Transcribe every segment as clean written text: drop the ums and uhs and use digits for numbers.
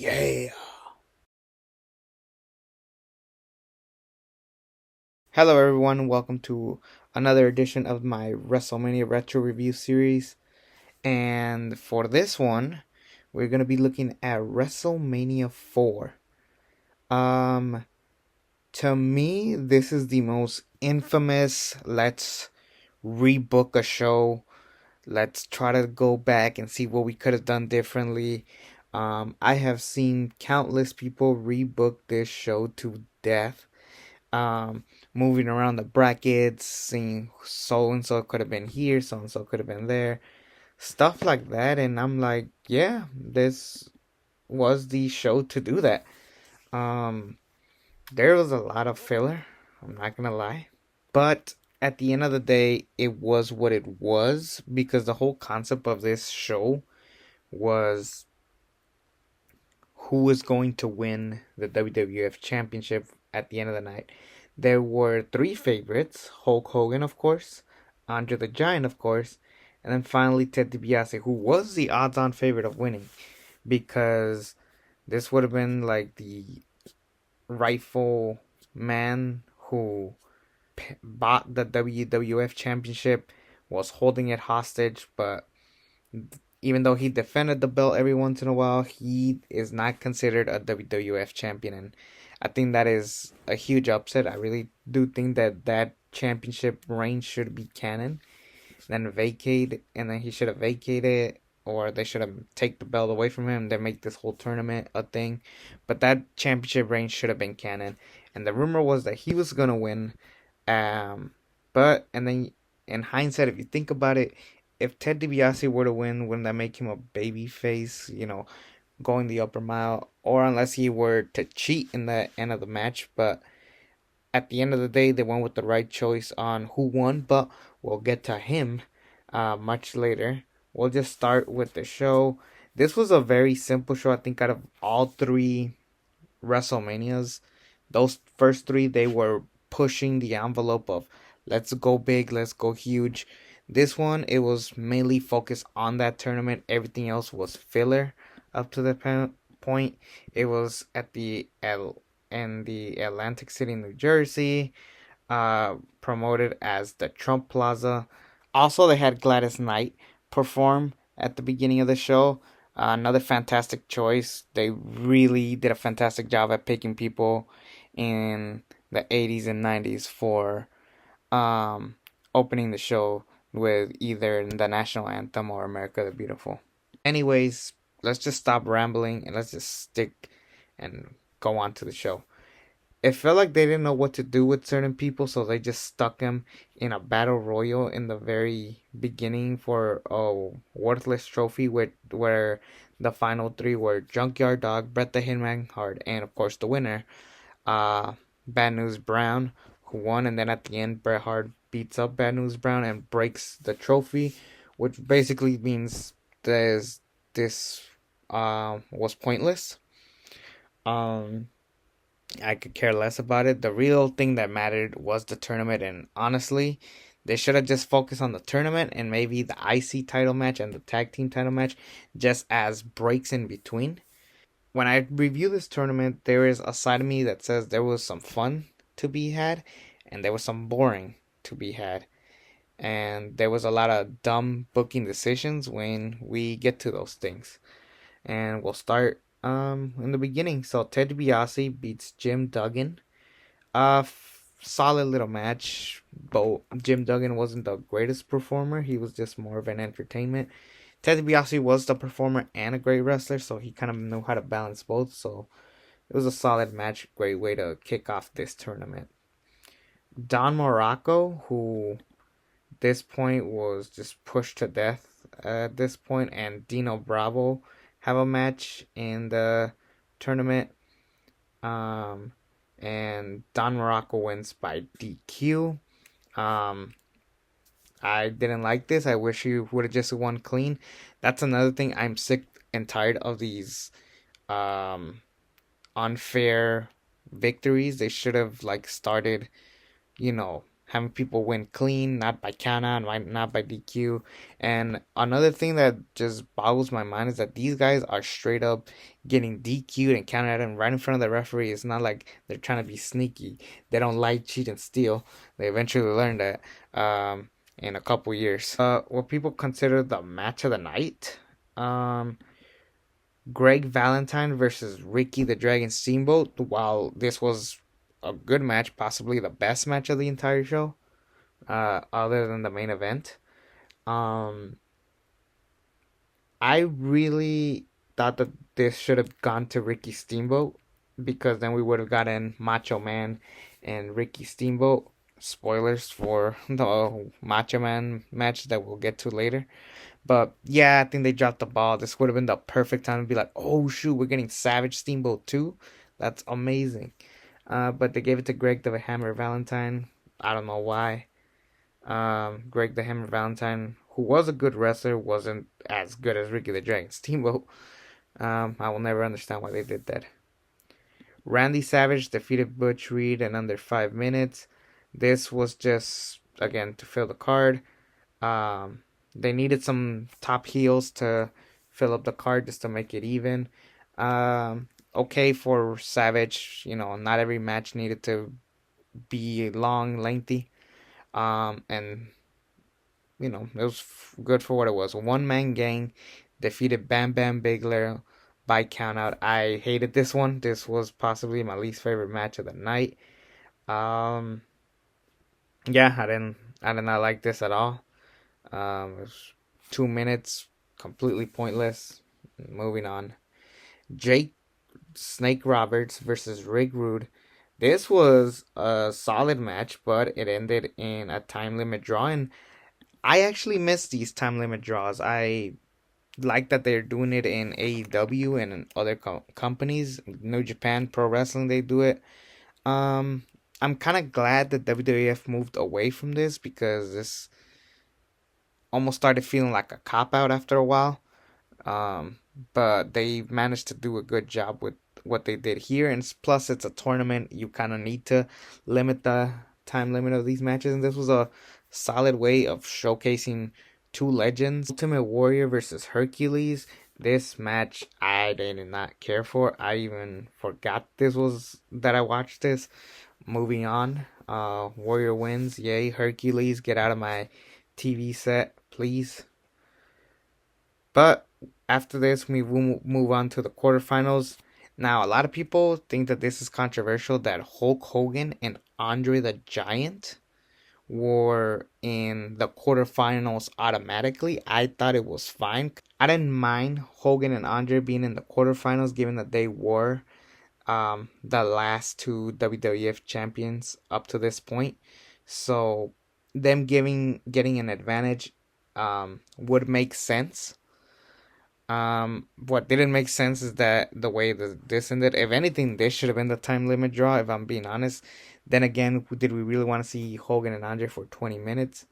Yeah. Hello, everyone. Welcome to another edition of my WrestleMania Retro Review series. And for this one, we're going to be looking at WrestleMania 4. Um, to me, this is the most infamous let's rebook a show. Let's try to go back and see what we could have done differently. I have seen countless people rebook this show to death, um, moving around the brackets, seeing so and so could have been here, so and so could have been there, stuff like that. And I'm like, yeah, this was the show to do that. Um, there was a lot of filler, I'm not gonna lie, but at the end of the day, it was what it was because the whole concept of this show was who is going to win the WWF Championship at the end of the night. There were three favorites: Hulk Hogan, of course, Andre the Giant, of course, and then finally Ted DiBiase, who was the odds on favorite of winning because this would have been like the rightful man who bought the WWF Championship, was holding it hostage, but even though he defended the belt every once in a while, he is not considered a WWF champion. And I think that is a huge upset. I really do think that that championship reign should be canon, then vacate, and then he should have vacated, or they should have take the belt away from him, then make this whole tournament a thing. But that championship reign should have been canon. And the rumor was that he was gonna win. Um, but and then in hindsight, if you think about it, if Ted DiBiase were to win, wouldn't that make him a baby face? Going the upper mile, or unless he were to cheat in the end of the match. But at the end of the day, they went with the right choice on who won. But we'll get to him much later. We'll just start with the show. This was a very simple show. I think out of all three WrestleManias, those first three, they were pushing the envelope of let's go big, let's go huge. This one, it was mainly focused on that tournament. Everything else was filler up to the point. It was at in the Atlantic City, New Jersey, promoted as the Trump Plaza. Also, they had Gladys Knight perform at the beginning of the show. Another fantastic choice. They really did a fantastic job at picking people in the 80s and 90s for um, opening the show with either the national anthem or America the Beautiful. Anyways, let's just stop rambling and let's just stick and go on to the show. It felt like they didn't know what to do with certain people, so they just stuck them in a battle royal in the very beginning for a worthless trophy, where the final three were Junkyard Dog, Bret the Hitman Hart, and of course the winner, Bad News Brown, who won. And then at the end, Bret Hart beats up Bad News Brown and breaks the trophy, which basically means this was pointless. Um, I could care less about it. The real thing that mattered was the tournament, and honestly, they should have just focused on the tournament and maybe the IC title match and the tag team title match just as breaks in between. When I review this tournament, there is a side of me that says there was some fun to be had and there was some boring to be had. And there was a lot of dumb booking decisions when we get to those things. And we'll start in the beginning. So Ted DiBiase beats Jim Duggan. Solid little match. But Jim Duggan wasn't the greatest performer. He was just more of an entertainment. Ted DiBiase was the performer and a great wrestler, so he kind of knew how to balance both. So it was a solid match. Great way to kick off this tournament. Don Morocco, who this point was just pushed to death at this point, and Dino Bravo have a match in the tournament. Um, and Don Morocco wins by DQ. Um, I didn't like this. I wish he would have just won clean. That's another thing. I'm sick and tired of these um, unfair victories. They should have like started, having people win clean, not by count out, not by DQ. And another thing that just boggles my mind is that these guys are straight up getting DQ'd and counted out and right in front of the referee. It's not like they're trying to be sneaky. They don't lie, cheat, and steal. They eventually learn that in a couple years. What people consider the match of the night. Greg Valentine versus Ricky the Dragon Steamboat. While this was a good match, possibly the best match of the entire show, other than the main event. Um, I really thought that this should have gone to Ricky Steamboat because then we would have gotten Macho Man and Ricky Steamboat. Spoilers for the Macho Man match that we'll get to later. But yeah, I think they dropped the ball. This would have been the perfect time to be like, oh shoot, we're getting Savage Steamboat too. That's amazing. But they gave it to Greg the Hammer Valentine. I don't know why. Greg the Hammer Valentine, who was a good wrestler, wasn't as good as Ricky the Dragon Steamboat. I will never understand why they did that. Randy Savage defeated Butch Reed in under 5 minutes. This was just, again, to fill the card. They needed some top heels to fill up the card just to make it even. Okay for Savage, not every match needed to be long, lengthy. And it was good for what it was. A one-man gang defeated Bam Bam Bigelow by countout. I hated this one. This was possibly my least favorite match of the night. Um, yeah, I did not like this at all. It was 2 minutes, completely pointless. Moving on. Jake Snake Roberts versus Rick Rude. This was a solid match, but it ended in a time limit draw. And I actually miss these time limit draws. I like that they're doing it in AEW and in other companies. New Japan Pro Wrestling, they do it. I'm kind of glad that WWF moved away from this because this almost started feeling like a cop out after a while. But they managed to do a good job with what they did here, and plus it's a tournament. You kind of need to limit the time limit of these matches, and this was a solid way of showcasing two legends. Ultimate Warrior versus Hercules. This match I did not care for. I even forgot that I watched this. Moving on. Warrior wins. Yay. Hercules, get out of my TV set, please. But after this, we will move on to the quarterfinals. Now, a lot of people think that this is controversial that Hulk Hogan and Andre the Giant were in the quarterfinals automatically. I thought it was fine. I didn't mind Hogan and Andre being in the quarterfinals given that they were the last two WWF champions up to this point. So them getting an advantage would make sense. What didn't make sense is that the way this ended. If anything, this should have been the time limit draw, if I'm being honest. Then again, did we really want to see Hogan and Andre for 20 minutes?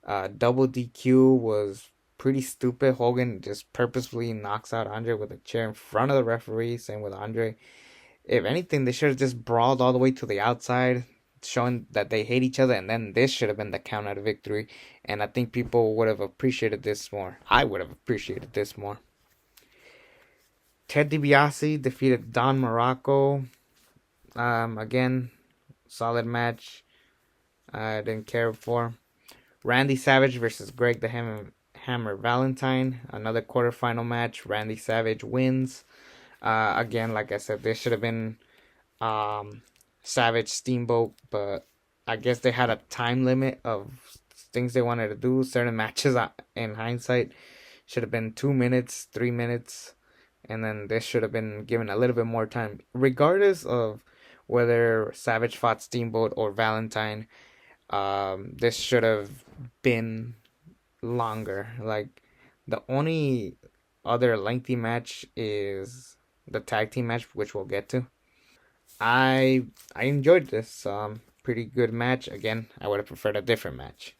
Double DQ was pretty stupid. Hogan just purposefully knocks out Andre with a chair in front of the referee. Same with Andre. If anything, they should have just brawled all the way to the outside, showing that they hate each other, and then this should have been the count out victory. And I think people would have appreciated this more. I would have appreciated this more. Ted DiBiase defeated Don Morocco. Again, solid match. I didn't care for. Randy Savage versus Greg the Hammer Valentine. Another quarterfinal match. Randy Savage wins. Again, like I said, this should have been Savage Steamboat, but I guess they had a time limit of things they wanted to do. Certain matches, in hindsight, should have been 2 minutes, 3 minutes. And then this should have been given a little bit more time. Regardless of whether Savage fought Steamboat or Valentine, this should have been longer. Like, the only other lengthy match is the tag team match, which we'll get to. I enjoyed this. Pretty good match. Again, I would have preferred a different match.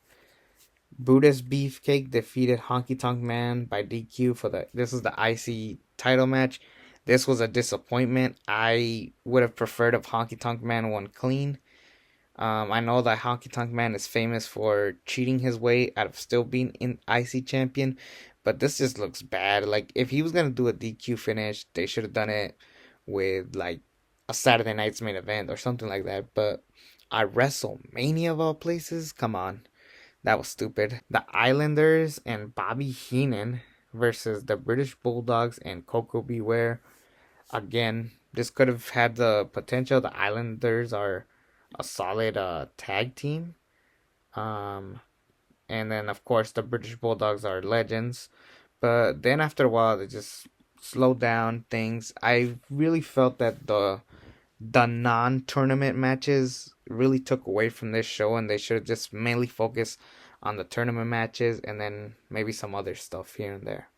Buddha's Beefcake defeated Honky Tonk Man by DQ this is the IC title match. This was a disappointment. I would have preferred if Honky Tonk Man won clean. I know that Honky Tonk Man is famous for cheating his way out of still being in IC champion, but this just looks bad. Like if he was gonna do a DQ finish, they should have done it with like a Saturday night's main event or something like that. But at WrestleMania of all places, come on, that was stupid. The Islanders and Bobby Heenan versus the British Bulldogs and Coco Beware. Again, this could have had the potential. The Islanders are a solid tag team. Um, and then of course the British Bulldogs are legends. But then after a while they just slowed down things. I really felt that the non-tournament matches really took away from this show, and they should have just mainly focused on the tournament matches and then maybe some other stuff here and there.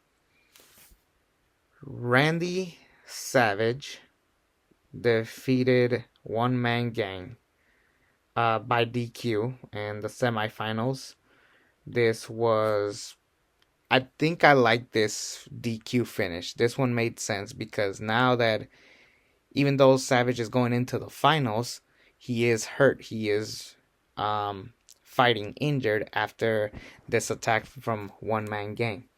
Randy Savage defeated One Man Gang by DQ in the semifinals. This was, I think I like this DQ finish. This one made sense because now that even though Savage is going into the finals, he is hurt. He is fighting injured after this attack from One Man Gang.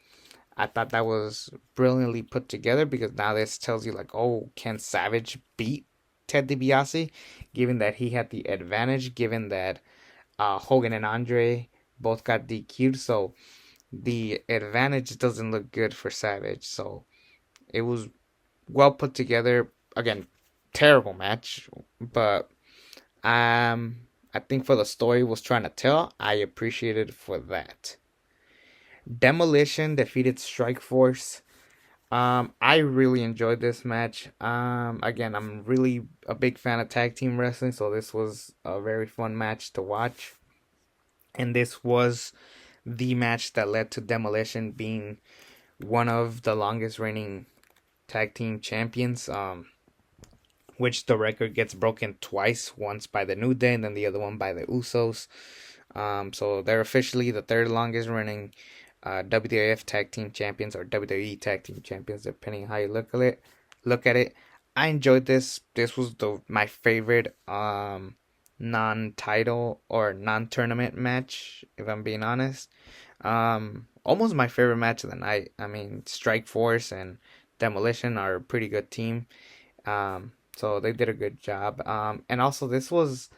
I thought that was brilliantly put together because now this tells you like, oh, can Savage beat Ted DiBiase? Given that he had the advantage, given that Hogan and Andre both got DQ'd, so the advantage doesn't look good for Savage. So it was well put together. Again, terrible match, but I think for the story it was trying to tell, I appreciated it for that. Demolition defeated Strike Force. I really enjoyed this match. Again, I'm really a big fan of tag team wrestling, so this was a very fun match to watch. And this was the match that led to Demolition being one of the longest reigning tag team champions. Which the record gets broken twice, once by the New Day and then the other one by the Usos. So they're officially the third longest running WWF Tag Team Champions or WWE Tag Team Champions, depending on how you look at it. I enjoyed this. This was my favorite non-title or non-tournament match, if I'm being honest. Almost my favorite match of the night. I mean, Strike Force and Demolition are a pretty good team. So they did a good job. And also this was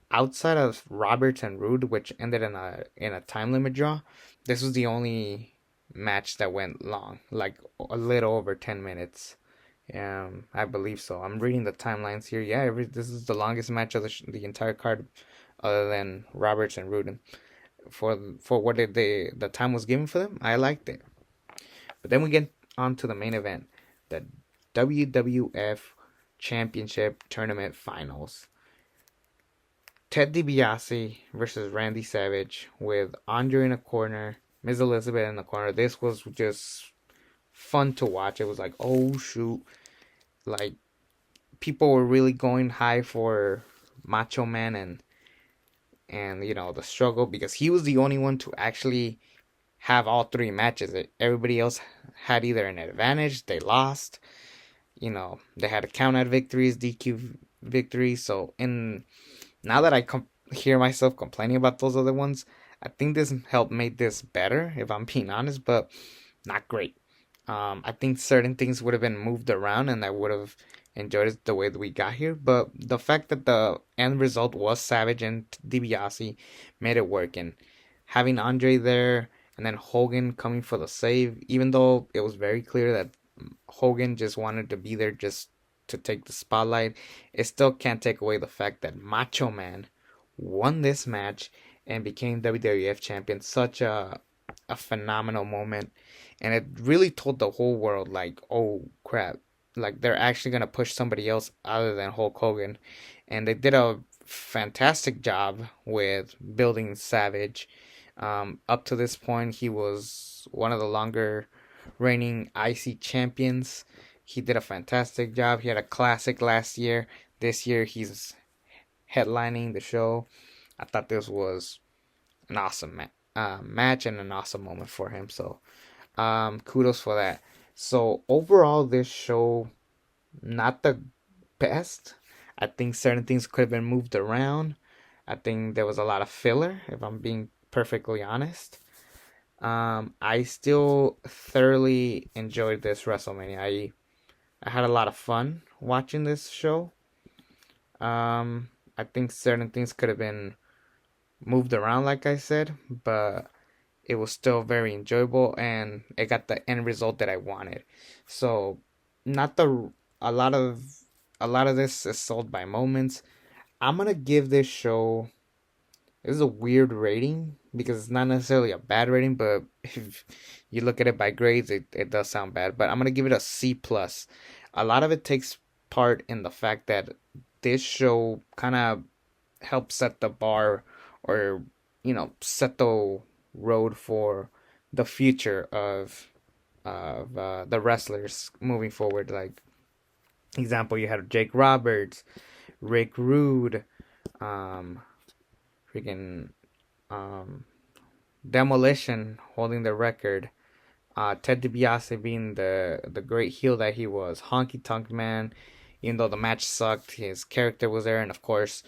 outside of Roberts and Rude, which ended in a time limit draw. This was the only match that went long, like a little over 10 minutes. I believe so. I'm reading the timelines here. Yeah, this is the longest match of the entire card, other than Roberts and Rude. For what the time was given for them, I liked it. But then we get on to the main event, the WWF Championship Tournament Finals. Ted DiBiase versus Randy Savage with Andre in a corner, Ms. Elizabeth in the corner. This was just fun to watch. It was like, oh shoot, like people were really going high for Macho Man and you know the struggle because he was the only one to actually have all three matches. Everybody else had either an advantage, they lost, you know, they had to count out victories, DQ victories. So now that I hear myself complaining about those other ones, I think this helped make this better, if I'm being honest, but not great. I think certain things would have been moved around and I would have enjoyed it the way that we got here. But the fact that the end result was Savage and DiBiase made it work. And having Andre there and then Hogan coming for the save, even though it was very clear that Hogan just wanted to be there just to take the spotlight, it still can't take away the fact that Macho Man won this match and became WWF champion. Such a phenomenal moment, and it really told the whole world like, oh crap, like they're actually gonna push somebody else other than Hulk Hogan. And they did a fantastic job with building Savage. Up to this point, he was one of the longer reigning IC champions. He did a fantastic job. He had a classic last year. This year, he's headlining the show. I thought this was an awesome match and an awesome moment for him. So, kudos for that. So, overall, this show, not the best. I think certain things could have been moved around. I think there was a lot of filler, if I'm being perfectly honest. I still thoroughly enjoyed this WrestleMania. I had a lot of fun watching this show. I think certain things could have been moved around, like I said, but it was still very enjoyable and it got the end result that I wanted. So, not the a lot of a lot of this is sold by moments. I'm gonna give this show. This is a weird rating because it's not necessarily a bad rating, but if you look at it by grades, it does sound bad. But I'm gonna give it a C plus. A lot of it takes part in the fact that this show kind of helped set the bar, or set the road for the future of the wrestlers moving forward. Like example, you had Jake Roberts, Rick Rude, um, freaking um, Demolition holding the record. Ted Dibiase being the great heel that he was. Honky Tonk Man, even though the match sucked, his character was there, and of course,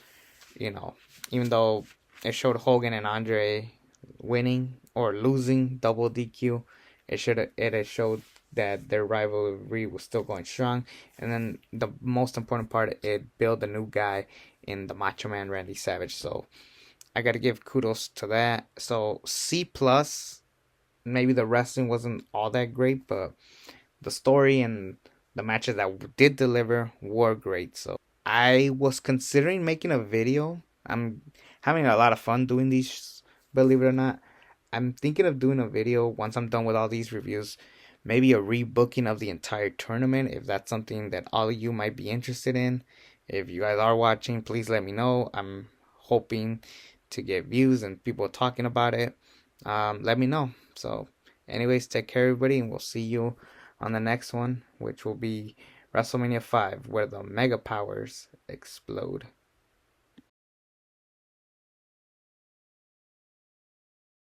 you know, even though it showed Hogan and Andre winning or losing double DQ, it showed that their rivalry was still going strong. And then the most important part, it built a new guy in the Macho Man Randy Savage. So I got to give kudos to that. So C plus. Maybe the wrestling wasn't all that great, but the story and the matches that did deliver were great. So I was considering making a video. I'm having a lot of fun doing these, believe it or not. I'm thinking of doing a video once I'm done with all these reviews. Maybe a rebooking of the entire tournament, if that's something that all of you might be interested in. If you guys are watching, please let me know. I'm hoping to get views and people talking about it. Let me know. So, anyways, take care, everybody, and we'll see you on the next one, which will be WrestleMania 5, where the Mega Powers explode.